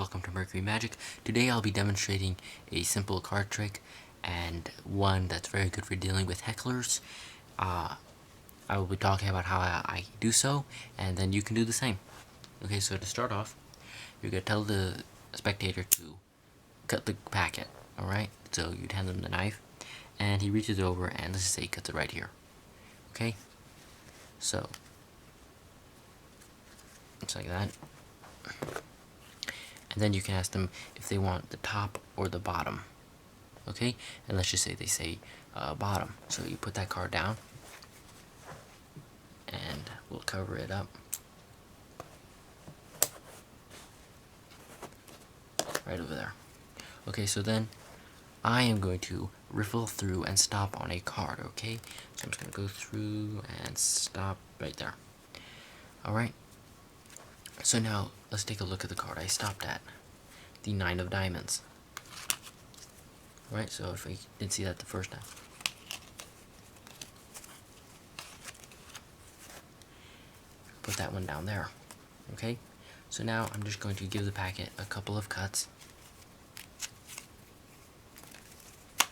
welcome to Mercury Magic. Today I'll be demonstrating a simple card trick and one that's very good for dealing with hecklers. I will be talking about how I do so, and then you can do the same. Okay, so to start off, you're going to tell the spectator to cut the packet, alright? So you'd hand him the knife, and he reaches over and let's just say he cuts it right here. Okay? So, it's like that. And then you can ask them if they want the top or the bottom. Okay? And let's just say they say bottom. So you put that card down, and we'll cover it up. Right over there. Okay, so then I am going to riffle through and stop on a card, okay? So I'm just going to go through and stop right there. Alright? So now, let's take a look at the card I stopped at. The 9 of diamonds. Right, so if we didn't see that the first time. Put that one down there. Okay? So now I'm just going to give the packet a couple of cuts. Put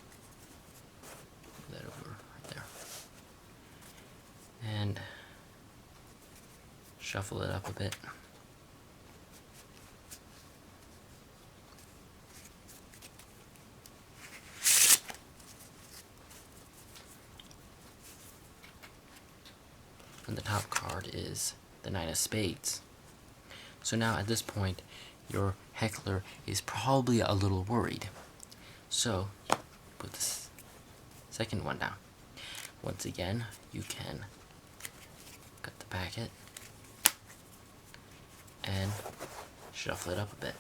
that over right there. And shuffle it up a bit. And the top card is the 9 of spades. So now at this point, your heckler is probably a little worried. So, put this second one down. Once again, you can cut the packet and shuffle it up a bit.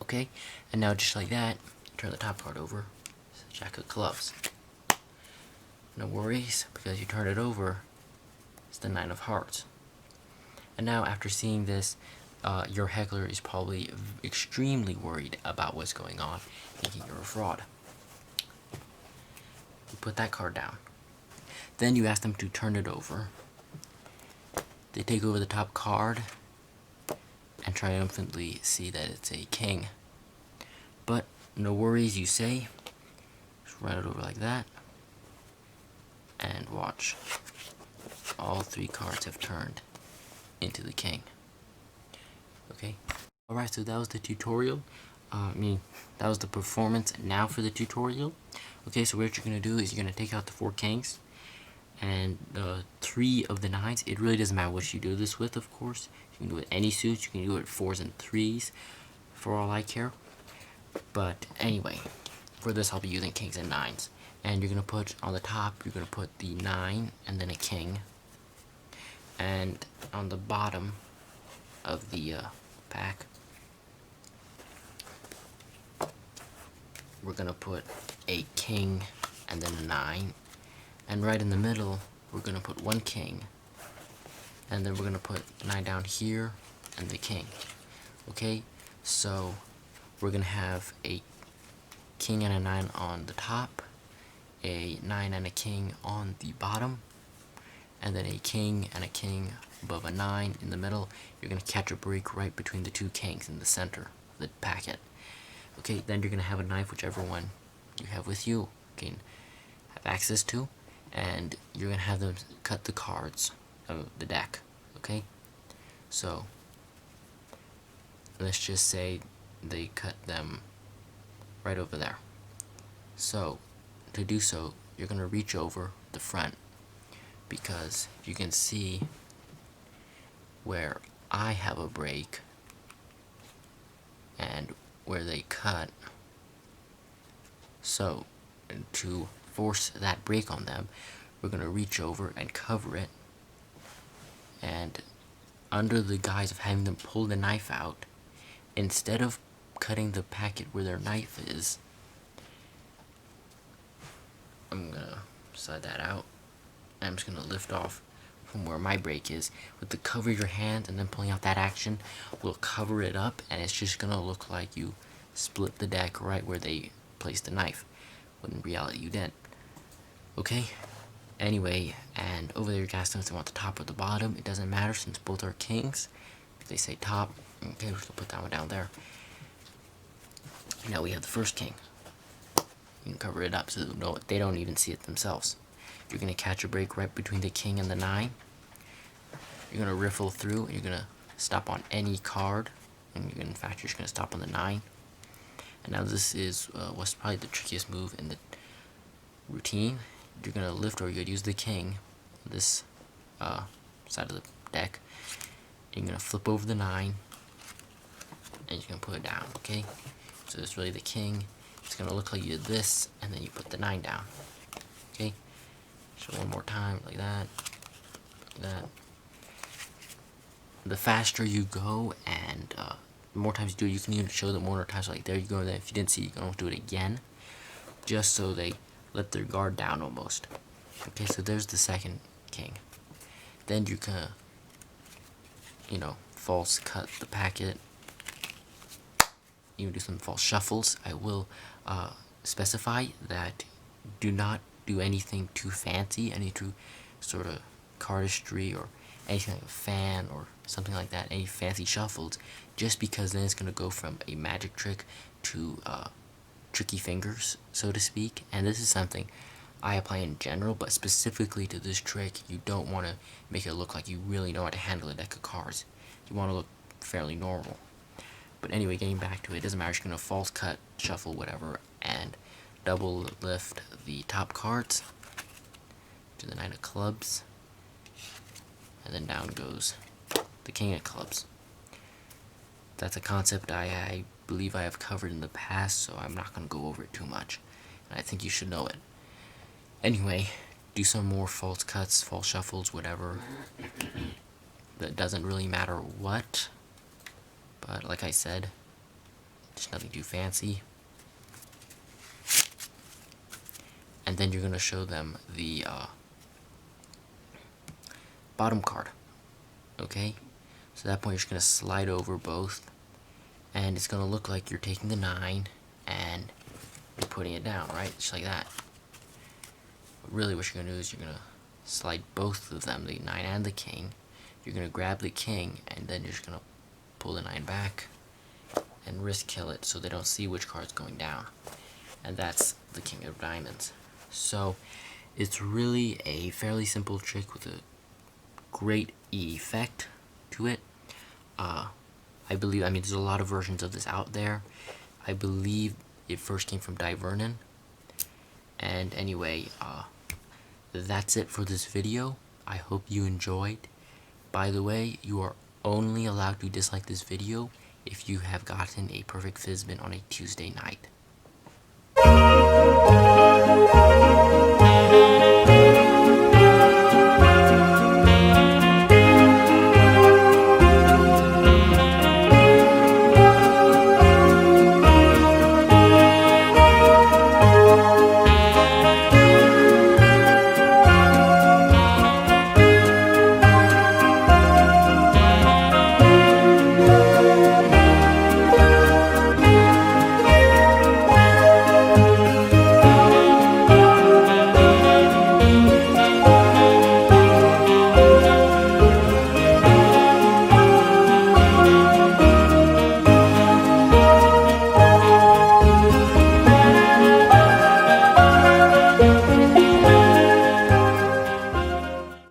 Okay, and now just like that, turn the top card over. It's the Jack of clubs. No worries, because you turn it over, it's the 9 of hearts. And now after seeing this, your heckler is probably extremely worried about what's going on, thinking you're a fraud. You put that card down. Then you ask them to turn it over. They take over the top card and triumphantly see that it's a king. But no worries, you say. Just run it over like that. And watch. All 3 cards have turned into the king. Okay? Alright, so that was the tutorial. That was the performance. Now for the tutorial. Okay, so what you're going to do is you're going to take out the 4 kings and 3 of the 9s. It really doesn't matter what you do this with, of course. You can do it with any suits. You can do it with 4s and 3s, for all I care. But anyway, for this I'll be using kings and 9s. And you're going to put on the top, you're going to put the 9 and then a king. And on the bottom of the pack, we're going to put a king and then a 9. And right in the middle, we're going to put 1 king. And then we're going to put 9 down here and the king. Okay, so we're going to have a king and a 9 on the top, a 9 and a king on the bottom, and then a king and a king above a 9 in the middle. You're going to catch a break right between the 2 kings in the center of the packet. Okay, then you're going to have a knife, whichever one you have with you can have access to, and you're going to have them cut the cards of the deck. Okay, so let's just say they cut them right over there. So to do so, you're going to reach over the front, because you can see where I have a break and where they cut. So to force that break on them, we're going to reach over and cover it, and under the guise of having them pull the knife out, instead of cutting the packet where their knife is, I'm going to slide that out. I'm just going to lift off from where my break is. With the cover your hand and then pulling out that action, we'll cover it up, and it's just going to look like you split the deck right where they placed the knife, when in reality you didn't. Okay, anyway, and over there you guys don't want the top or the bottom. It doesn't matter since both are kings. If they say top, okay, we're just gonna put that one down there. Now we have the first king. You can cover it up so they don't even see it themselves. You're gonna catch a break right between the king and the 9. You're gonna riffle through and you're gonna stop on any card, and you're gonna, in fact, you're just gonna stop on the 9. And now this is what's probably the trickiest move in the routine. You're gonna lift, or you're gonna use the king, this side of the deck. You're gonna flip over the 9, and you're gonna put it down. Okay, so it's really the king. It's gonna look like you did this, and then you put the 9 down. Okay, so one more time, like that, like that. The faster you go, and the more times you do it, you can even show them more times. Like there you go. Then if you didn't see, you can almost do it again, just so they let their guard down almost. Okay, so there's the second king. Then you can, false cut the packet. You can do some false shuffles. I will specify that do not do anything too fancy, any too sort of cardistry or anything like a fan or something like that, any fancy shuffles, just because then it's going to go from a magic trick to tricky fingers, so to speak. And this is something I apply in general, but specifically to this trick, you don't want to make it look like you really know how to handle a deck of cards. You want to look fairly normal. But anyway, getting back to it, doesn't matter. You're going to false cut, shuffle, whatever, and double lift the top cards to the 9 of clubs, and then down goes the king of clubs. That's a concept I believe I have covered in the past, so I'm not going to go over it too much. And I think you should know it. Anyway, do some more false cuts, false shuffles, whatever. That doesn't really matter what. But like I said, just nothing too fancy. And then you're going to show them the bottom card. Okay? So at that point you're just going to slide over both. And it's going to look like you're taking the 9 and you're putting it down, right? Just like that. But really what you're going to do is you're going to slide both of them, the 9 and the king. You're going to grab the king and then you're just going to pull the 9 back and risk kill it so they don't see which card's going down. And that's the king of diamonds. So it's really a fairly simple trick with a great effect to it. I believe, there's a lot of versions of this out there. I believe it first came from Dai Vernon. And anyway, that's it for this video. I hope you enjoyed. By the way, you are only allowed to dislike this video if you have gotten a perfect Fizbin on a Tuesday night.